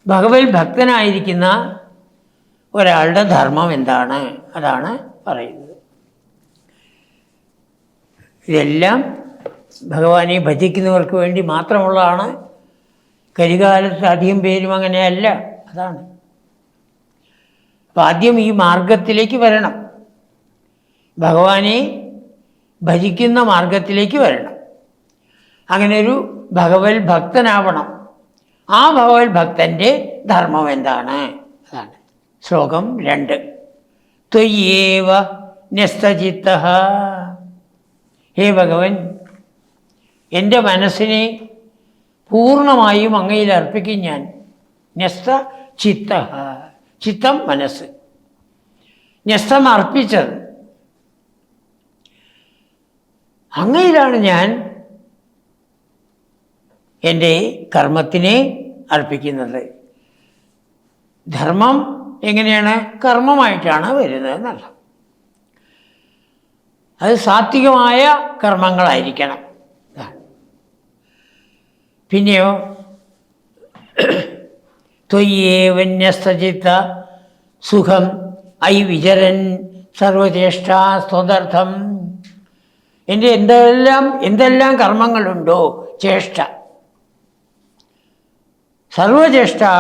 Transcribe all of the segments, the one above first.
ഭഗവത് ഭക്തനായിരിക്കുന്ന ഒരാളുടെ ധർമ്മം എന്താണ്, അതാണ് പറയുന്നത്. ഇതെല്ലാം ഭഗവാനെ ഭജിക്കുന്നവർക്ക് വേണ്ടി മാത്രമുള്ളതാണ്. കരികാലത്ത് അധികം പേരും അങ്ങനെയല്ല. അതാണ്. അപ്പം ആദ്യം ഈ മാർഗത്തിലേക്ക് വരണം, ഭഗവാനെ ഭജിക്കുന്ന മാർഗത്തിലേക്ക് വരണം. അങ്ങനെ ഒരു ഭഗവത് ഭക്തനാവണം. ആ ഭഗവത് ഭക്തൻ്റെ ധർമ്മം എന്താണ്, അതാണ് ശ്ലോകം 2. ത്വയ്യേവ ന്യസ്തചിത്തഃ. ഹേ ഭഗവൻ, എൻ്റെ മനസ്സിനെ പൂർണ്ണമായും അങ്ങയിൽ അർപ്പിക്കും ഞാൻ. ന്യസ്ത ചിത്തഃ, ചിത്തം മനസ്സ്, ന്യസ്തം അർപ്പിച്ചത്. അങ്ങയിലാണ് ഞാൻ എൻ്റെ കർമ്മത്തിനെ അർപ്പിക്കുന്നത്. ധർമ്മം എങ്ങനെയാണ്? കർമ്മമായിട്ടാണ് വരുന്നത് എന്നർത്ഥം. അത് സാത്വികമായ കർമ്മങ്ങളായിരിക്കണം. പിന്നെയോ ത്വയ്യേവന്യസ്തചിത്ത സുഖം ഐ വിചരൻ സർവചേഷ്ടാ സ്വദർത്ഥം. എൻ്റെ എന്തെല്ലാം കർമ്മങ്ങളുണ്ടോ, ചേഷ്ട, സർവചേഷ്ടാ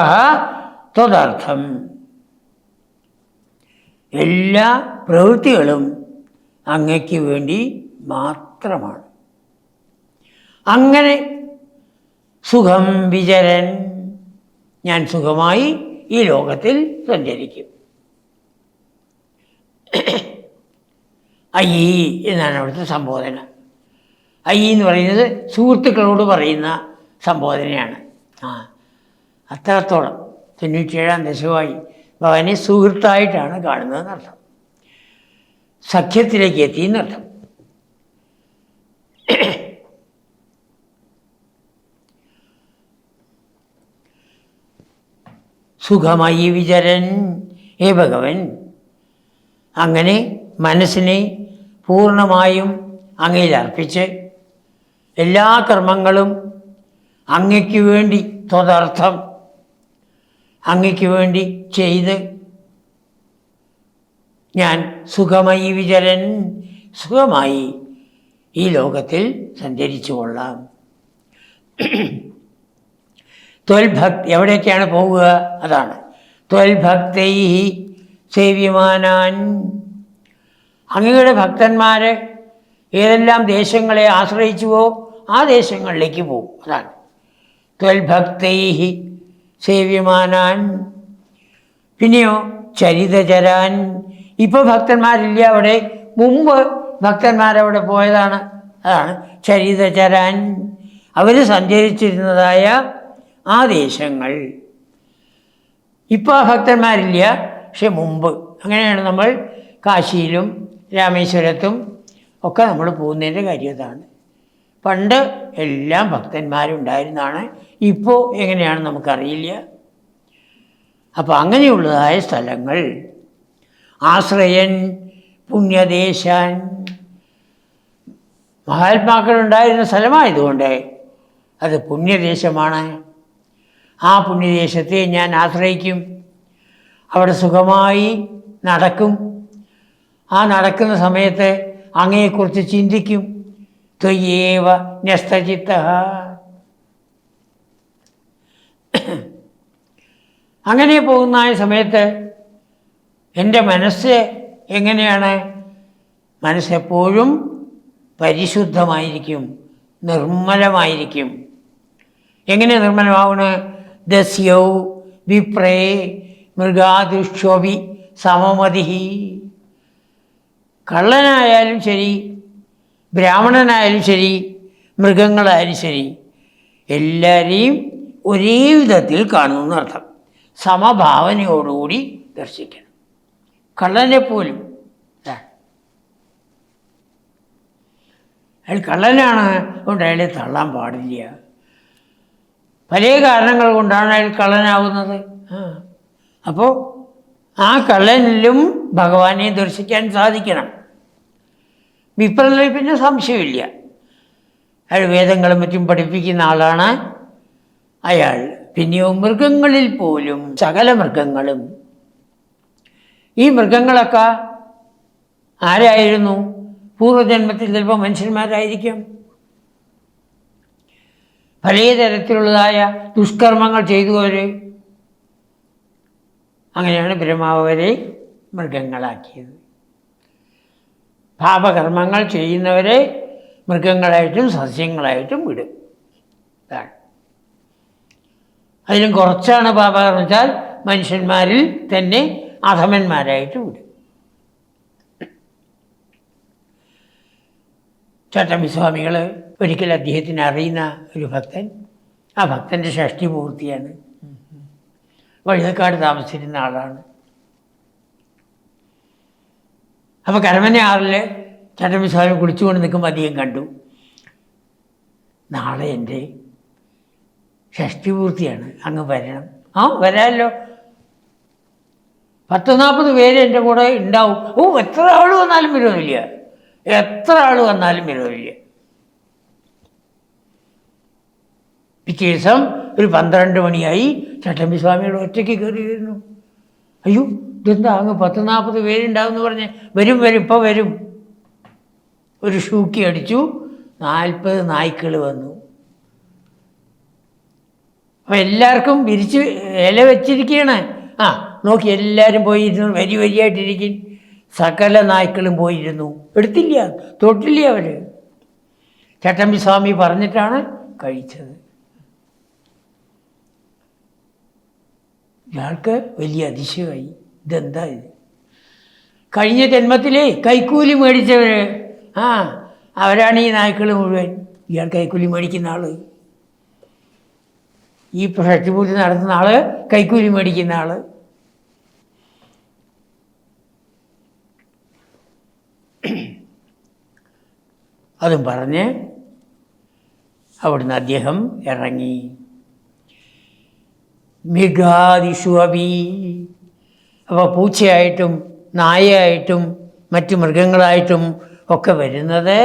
ത്വദർത്ഥം, എല്ലാ പ്രവൃത്തികളും അങ്ങയ്ക്ക് വേണ്ടി മാത്രമാണ്. അങ്ങനെ സുഖം വിചരൻ, ഞാൻ സുഖമായി ഈ ലോകത്തിൽ സഞ്ചരിക്കും. അയ്യി എന്നാണ് അവിടുത്തെ സംബോധന. അയ്യി എന്ന് പറയുന്നത് സുഹൃത്തുക്കളോട് പറയുന്ന സംബോധനയാണ്. അത്രത്തോളം 97-ാം ദശകമായി ഭഗവാനെ സുഹൃത്തായിട്ടാണ് കാണുന്നതെന്നർത്ഥം. സഖ്യത്തിലേക്ക് എത്തിയെന്നർത്ഥം. സുഖമായി വിചരൻ. ഹേ ഭഗവൻ, അങ്ങനെ മനസ്സിനെ പൂർണ്ണമായും അങ്ങയിൽ അർപ്പിച്ച് എല്ലാ കർമ്മങ്ങളും അങ്ങയ്ക്ക് വേണ്ടി, ത്വദർത്ഥം, അങ്ങയ്ക്ക് വേണ്ടി ചെയ്ത് ഞാൻ സുഖമായി വിചരൻ, സുഖമായി ഈ ലോകത്തിൽ സഞ്ചരിച്ചു കൊള്ളാം. ത്വൽഭക്തി, എവിടേക്കാണ് പോവുക? അതാണ് ത്വൽഭക്തൈ സേവ്യമാനാൻ. അങ്ങയുടെ ഭക്തന്മാർ ഏതെല്ലാം ദേശങ്ങളെ ആശ്രയിച്ചുവോ ആ ദേശങ്ങളിലേക്ക് പോകും. അതാണ് ത്വൽഭക്തൈ സേവ്യമാനാൻ. പിന്നെയോ ചരിതചരാൻ. ഇപ്പോൾ ഭക്തന്മാരില്ല അവിടെ, മുമ്പ് ഭക്തന്മാരവിടെ പോയതാണ്. അതാണ് ചരിതചരാൻ, അവർ സഞ്ചരിച്ചിരുന്നതായ ആ ദേശങ്ങൾ. ഇപ്പോൾ ആ ഭക്തന്മാരില്ല, പക്ഷെ മുമ്പ്. അങ്ങനെയാണ് നമ്മൾ കാശിയിലും രാമേശ്വരത്തും ഒക്കെ നമ്മൾ പോകുന്നതിൻ്റെ കാര്യം അതാണ്. പണ്ട് എല്ലാം ഭക്തന്മാരുണ്ടായിരുന്നതാണ്, ഇപ്പോൾ എങ്ങനെയാണെന്ന് നമുക്കറിയില്ല. അപ്പോൾ അങ്ങനെയുള്ളതായ സ്ഥലങ്ങൾ ആശ്രയൻ പുണ്യദേശാൻ, മഹാത്മാക്കളുണ്ടായിരുന്ന സ്ഥലമായതുകൊണ്ട് അത് പുണ്യദേശമാണ്. ആ പുണ്യദേശത്തെ ഞാൻ ആശ്രയിക്കും, അവിടെ സുഖമായി നടക്കും. ആ നടക്കുന്ന സമയത്ത് അങ്ങയെക്കുറിച്ച് ചിന്തിക്കും. ത്വയ്യേവ ന്യസ്തചിത്തഃ. അങ്ങനെ പോകുന്ന സമയത്ത് എൻ്റെ മനസ്സ് എങ്ങനെയാണ്? മനസ്സെപ്പോഴും പരിശുദ്ധമായിരിക്കും, നിർമ്മലമായിരിക്കും. എങ്ങനെ നിർമ്മലമാവണ്? ദസ്യൗ വിപ്രേ മൃഗാദുഷ്വപി സമമതി. കള്ളനായാലും ശരി, ബ്രാഹ്മണനായാലും ശരി, മൃഗങ്ങളായാലും ശരി, എല്ലാവരെയും ഒരേ വിധത്തിൽ കാണുമെന്നർത്ഥം. സമഭാവനയോടുകൂടി ദർശിക്കണം. കള്ളനെ പോലും അയാൾ കള്ളനാണ്, അതുകൊണ്ട് അയാളെ തള്ളാൻ പാടില്ല. പല കാരണങ്ങൾ കൊണ്ടാണ് അയാൾ കള്ളനാവുന്നത്. അപ്പോൾ ആ കള്ളനിലും ഭഗവാനെ ദർശിക്കാൻ സാധിക്കണം. വിപ്രനിൽ പിന്നെ സംശയമില്ല, അയാൾ വേദങ്ങളും മറ്റും പഠിപ്പിക്കുന്ന ആളാണ്. അയാൾ പിന്നെയോ മൃഗങ്ങളിൽ പോലും സകല മൃഗങ്ങളും, ഈ മൃഗങ്ങളൊക്കെ ആരായിരുന്നു? പൂർവ്വജന്മത്തിൽ ചിലപ്പോൾ മനുഷ്യന്മാരായിരിക്കും. പലതരത്തിലുള്ളതായ ദുഷ്കർമ്മങ്ങൾ ചെയ്തവർ. അങ്ങനെയാണ് ബ്രഹ്മാവരെ മൃഗങ്ങളാക്കിയത്. പാപകർമ്മങ്ങൾ ചെയ്യുന്നവരെ മൃഗങ്ങളായിട്ടും സസ്യങ്ങളായിട്ടും വിടും. അതാണ്. അതിലും കുറച്ചാണ് പാപകർമ്മം വെച്ചാൽ മനുഷ്യന്മാരിൽ തന്നെ അധമന്മാരായിട്ട് വിടും. ചട്ടമ്പിസ്വാമികൾ ഒരിക്കൽ അദ്ദേഹത്തിന് അറിയുന്ന ഒരു ഭക്തൻ, ആ ഭക്തൻ്റെ ഷഷ്ടി പൂർത്തിയാണ്, വഴുതക്കാട് താമസിച്ചിരുന്ന ആളാണ്. അപ്പോൾ കരമനയാറിൽ ചട്ടമ്പിസ്വാമി കുളിച്ചുകൊണ്ട് നിൽക്കുമ്പോൾ അധികം കണ്ടു. നാളെ എൻ്റെ ഷഷ്ടി പൂർത്തിയാണ്, അങ്ങ് വരണം. ആ വരാമല്ലോ, 10-40 പേര് എൻ്റെ കൂടെ ഉണ്ടാവും. ഓ, എത്ര ആൾ വന്നാലും വിരോധമില്ല, എത്ര ആൾ വന്നാലും വിരോധമില്ല. പിറ്റേ ദിവസം ഒരു 12 മണിയായി. ചട്ടമ്പിസ്വാമിയുടെ ഒറ്റയ്ക്ക് കയറി വരുന്നു. അയ്യോ, ഇതെന്താ അങ്ങ് 10-40 പേരുണ്ടാവും എന്ന് പറഞ്ഞ്? വരും വരും, ഇപ്പോൾ വരും. ഒരു ഷൂക്കി അടിച്ചു, 40 നായ്ക്കൾ വന്നു. അപ്പം എല്ലാവർക്കും വിരിച്ച് ഇല വെച്ചിരിക്കുകയാണ്. ആ നോക്കി, എല്ലാവരും പോയിരുന്നു, വരി വരിയായിട്ടിരിക്കും. സകല നായ്ക്കളും പോയിരുന്നു, എടുത്തില്ല, തൊട്ടില്ല അവർ. ചട്ടമ്പിസ്വാമി പറഞ്ഞിട്ടാണ് കഴിച്ചത്. ഇയാൾക്ക് വലിയ അതിശയമായി. ഇതെന്താ ഇത്? കഴിഞ്ഞ ജന്മത്തിലേ കൈക്കൂലി മേടിച്ചവർ, അവരാണ് ഈ നായ്ക്കൾ മുഴുവൻ. ഇയാൾ കൈക്കൂലി മേടിക്കുന്ന ആൾ, ഈ ഷഷ്ടിപൂർത്തി നടത്തുന്ന ആൾ കൈക്കൂലി മേടിക്കുന്ന ആൾ. അതും പറഞ്ഞ് അവിടുന്ന് അദ്ദേഹം ഇറങ്ങി. മൃഗാദിഷു അപി, അപ്പോൾ പൂച്ചയായിട്ടും നായയായിട്ടും മറ്റു മൃഗങ്ങളായിട്ടും ഒക്കെ വരുന്നത്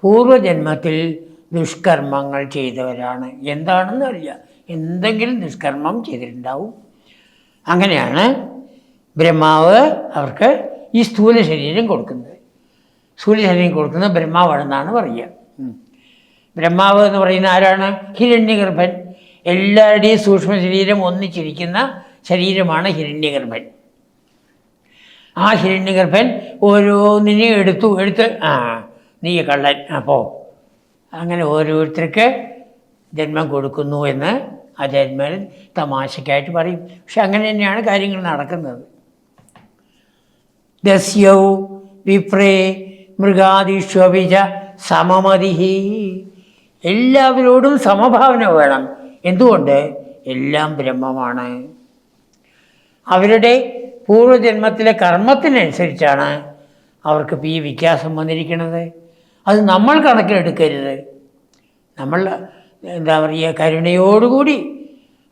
പൂർവജന്മത്തിൽ ദുഷ്കർമ്മങ്ങൾ ചെയ്തവരാണ്. എന്താണെന്നറിയില്ല, എന്തെങ്കിലും ദുഷ്കർമ്മം ചെയ്തിട്ടുണ്ടാവും. അങ്ങനെയാണ് ബ്രഹ്മാവ് അവർക്ക് ഈ സ്ഥൂല ശരീരം കൊടുക്കുന്നത്. സ്ഥൂല ശരീരം കൊടുക്കുന്നത് ബ്രഹ്മാവാണെന്നാണ് പറയുക. ബ്രഹ്മാവ് എന്ന് പറയുന്ന ആരാണ്? ഹിരണ്യഗർഭൻ. എല്ലാവരുടെയും സൂക്ഷ്മ ശരീരം ഒന്നിച്ചിരിക്കുന്ന ശരീരമാണ് ഹിരണ്യഗർഭൻ. ആ ഹിരണ്യഗർഭൻ ഓരോന്നിനെയും എടുത്ത് നീ കള്ളൻ, അപ്പോൾ അങ്ങനെ ഓരോരുത്തർക്ക് ജന്മം കൊടുക്കുന്നു എന്ന് ആചാര്യന്മാർ തമാശയ്ക്കായിട്ട് പറയും. പക്ഷെ അങ്ങനെ തന്നെയാണ് കാര്യങ്ങൾ നടക്കുന്നത്. ദസ്യൗ വിപ്രേ മൃഗാദിഷ്വപിച സമമതി, എല്ലാവരോടും സമഭാവന വേണം. എന്തുകൊണ്ട്? എല്ലാം ബ്രഹ്മമാണ്. അവരുടെ പൂർവ്വജന്മത്തിലെ കർമ്മത്തിനനുസരിച്ചാണ് അവർക്ക് ഈ വ്യത്യാസം വന്നിരിക്കുന്നത്. അത് നമ്മൾ കണക്കിലെടുക്കരുത്. നമ്മൾ എന്താ പറയുക, കരുണയോടുകൂടി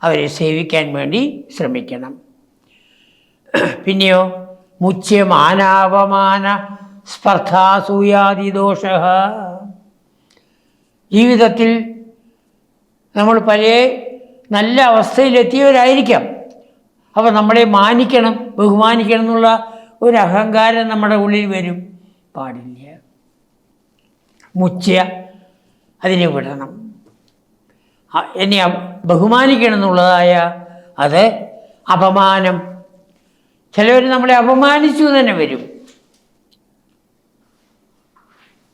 അവരെ സേവിക്കാൻ വേണ്ടി ശ്രമിക്കണം. പിന്നെയോ മുച്യമാനാപമാന സ്പർദ്ധാസൂയാദിദോഷ, ജീവിതത്തിൽ നമ്മൾ പല നല്ല അവസ്ഥയിലെത്തിയവരായിരിക്കാം. അപ്പോൾ നമ്മളെ മാനിക്കണം, ബഹുമാനിക്കണം എന്നുള്ള ഒരു അഹങ്കാരം നമ്മുടെ ഉള്ളിൽ വരും. പാടില്ല. മുച്യ, അതിനെ വിടണം. എന്നെ ബഹുമാനിക്കണം എന്നുള്ളതായ അത് അപമാനം. ചിലവർ നമ്മളെ അപമാനിച്ചു തന്നെ വരും.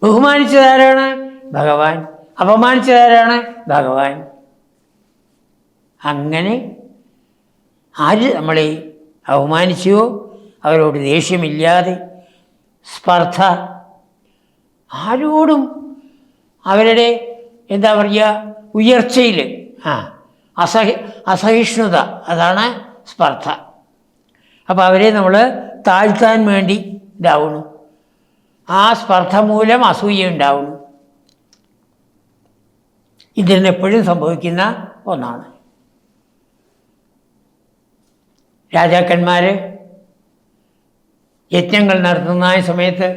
ബഹുമാനിച്ചതാരാണ്? ഭഗവാൻ. അപമാനിച്ചതാരാണ്? ഭഗവാൻ. അങ്ങനെ ആര് നമ്മളെ അവമാനിച്ചുവോ അവരോട് ദേഷ്യമില്ലാതെ, സ്പർദ്ധ, ആരോടും അവരുടെ എന്താ പറയുക ഉയർച്ചയിൽ അസഹിഷ്ണുത, അതാണ് സ്പർദ്ധ. അപ്പോൾ അവരെ നമ്മൾ താഴ്ത്താൻ വേണ്ടി ഇതാവുന്നു. ആ സ്പർദ്ധ മൂലം അസൂയ ഉണ്ടാവുന്നു. ഇതിനെപ്പോഴും സംഭവിക്കുന്ന ഒന്നാണ്. രാജാക്കന്മാർ യജ്ഞങ്ങൾ നടത്തുന്ന സമയത്ത്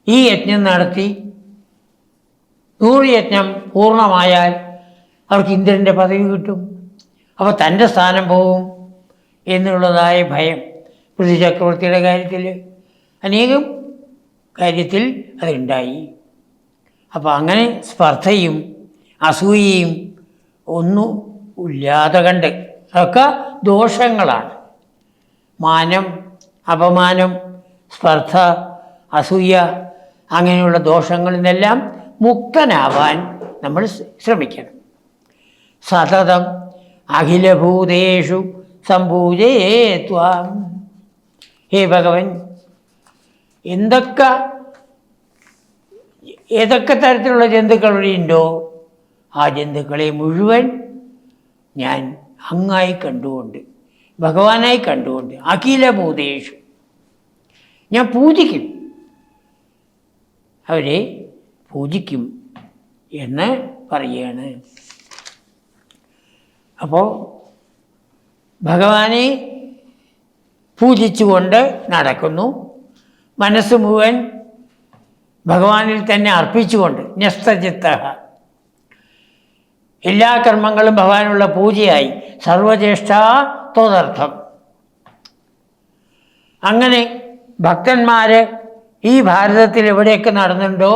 ഈ യജ്ഞം നടത്തി 100 യജ്ഞം പൂർണ്ണമായാൽ അവർക്ക് ഇന്ദ്രൻ്റെ പദവി കിട്ടും, അപ്പോൾ തൻ്റെ സ്ഥാനം പോവും എന്നുള്ളതായ ഭയം പൃഥ്വി ചക്രവർത്തിയുടെ കാര്യത്തിൽ, അനേകം കാര്യത്തിൽ അതുണ്ടായി. അപ്പോൾ അങ്ങനെ സ്പർദ്ധയും അസൂയയും ഒന്നും ഇല്ലാതെ കണ്ട്, അതൊക്കെ ദോഷങ്ങളാണ്. മാനം, അപമാനം, സ്പർദ്ധ, അസൂയ, അങ്ങനെയുള്ള ദോഷങ്ങളിൽ നിന്നെല്ലാം മുക്തനാവാൻ നമ്മൾ ശ്രമിക്കണം. സതതം അഖിലഭൂതേഷു സംപൂജയേ ത്വാം. ഹേ ഭഗവൻ, ഏതൊക്കെ തരത്തിലുള്ള ജന്തുക്കൾ വഴിയുണ്ടോ ആ ജന്തുക്കളെ മുഴുവൻ ഞാൻ അങ്ങായി കണ്ടുകൊണ്ട്, ഭഗവാനായി കണ്ടുകൊണ്ട്, അഖിലഭൂതേഷു ഞാൻ പൂജിക്കും, അവരെ പൂജിക്കും എന്ന് പറയുകയാണ്. അപ്പോൾ ഭഗവാനെ പൂജിച്ചുകൊണ്ട് നടക്കുന്നു, മനസ്സ് മുഴുവൻ ഭഗവാനിൽ തന്നെ അർപ്പിച്ചുകൊണ്ട്, ന്യസ്തചിത്ത, എല്ലാ കർമ്മങ്ങളും ഭഗവാനുള്ള പൂജയായി, സർവജ്യേഷ്ഠ തോതർത്ഥം. അങ്ങനെ ഭക്തന്മാർ ഈ ഭാരതത്തിൽ എവിടെയൊക്കെ നടന്നുണ്ടോ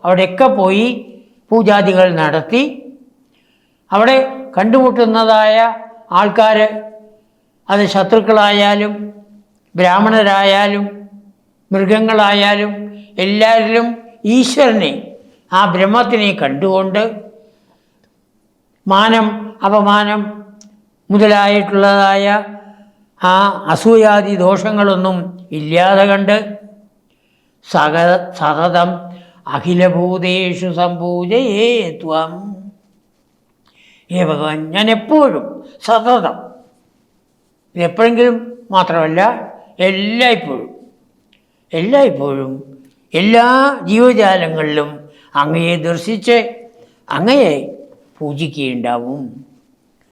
അവിടെയൊക്കെ പോയി പൂജാദികൾ നടത്തി, അവിടെ കണ്ടുമുട്ടുന്നതായ ആൾക്കാർ, അത് ശത്രുക്കളായാലും ബ്രാഹ്മണരായാലും മൃഗങ്ങളായാലും എല്ലാവരിലും ഈശ്വരനെ, ആ ബ്രഹ്മത്തിനെ കണ്ടുകൊണ്ട് മാനം, അപമാനം മുതലായിട്ടുള്ളതായ ആ അസൂയാദി ദോഷങ്ങളൊന്നും ഇല്ലാതെ കണ്ട് സതതം അഖിലഭൂതേഷു സംപൂജയേ ത്വം. ഹേ ഭഗവാൻ, ഞാൻ എപ്പോഴും സതതം, എപ്പോഴെങ്കിലും മാത്രമല്ല എല്ലായ്പ്പോഴും എല്ലാ ജീവജാലങ്ങളിലും അങ്ങയെ ദർശിച്ച് അങ്ങയെ പൂജിക്കുകയുണ്ടാവും.